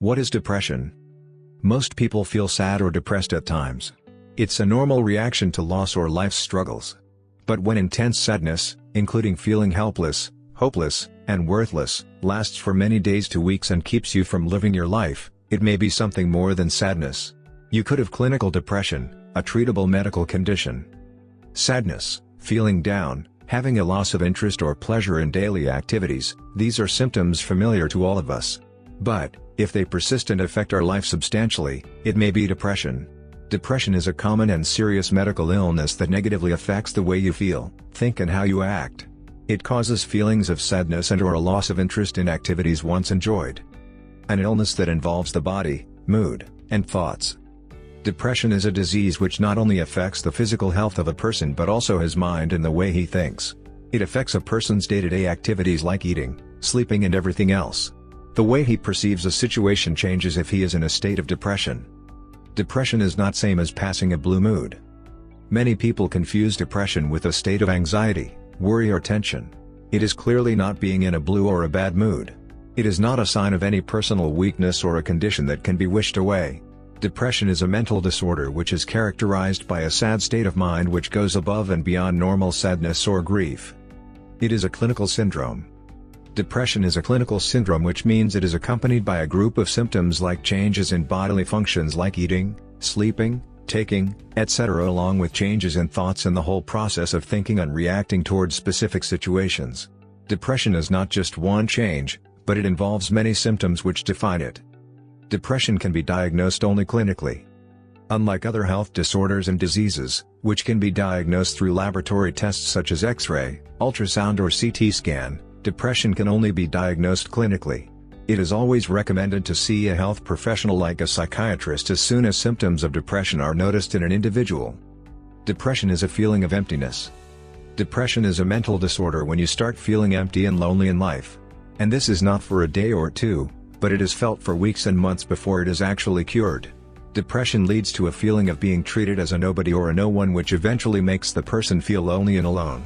What is depression? Most people feel sad or depressed at times. It's a normal reaction to loss or life's struggles. But when intense sadness, including feeling helpless, hopeless, and worthless, lasts for many days to weeks and keeps you from living your life, it may be something more than sadness. You could have clinical depression, a treatable medical condition. Sadness, feeling down, having a loss of interest or pleasure in daily activities, these are symptoms familiar to all of us. But, if they persist and affect our life substantially, it may be depression. Depression is a common and serious medical illness that negatively affects the way you feel, think and how you act. It causes feelings of sadness and/or a loss of interest in activities once enjoyed. An illness that involves the body, mood, and thoughts. Depression is a disease which not only affects the physical health of a person but also his mind and the way he thinks. It affects a person's day-to-day activities like eating, sleeping and everything else. The way he perceives a situation changes if he is in a state of depression. Depression is not same as passing a blue mood. Many people confuse depression with a state of anxiety, worry or tension. It is clearly not being in a blue or a bad mood. It is not a sign of any personal weakness or a condition that can be wished away. Depression is a mental disorder which is characterized by a sad state of mind which goes above and beyond normal sadness or grief. It is a clinical syndrome. Depression is a clinical syndrome, which means it is accompanied by a group of symptoms like changes in bodily functions like eating, sleeping, taking, etc., along with changes in thoughts and the whole process of thinking and reacting towards specific situations. Depression is not just one change, but it involves many symptoms which define it. Depression can be diagnosed only clinically. Unlike other health disorders and diseases, which can be diagnosed through laboratory tests such as X-ray, ultrasound or CT scan, depression can only be diagnosed clinically. It is always recommended to see a health professional like a psychiatrist as soon as symptoms of depression are noticed in an individual. Depression is a feeling of emptiness. Depression is a mental disorder when you start feeling empty and lonely in life. And this is not for a day or two, but it is felt for weeks and months before it is actually cured. Depression leads to a feeling of being treated as a nobody or a no one, which eventually makes the person feel lonely and alone.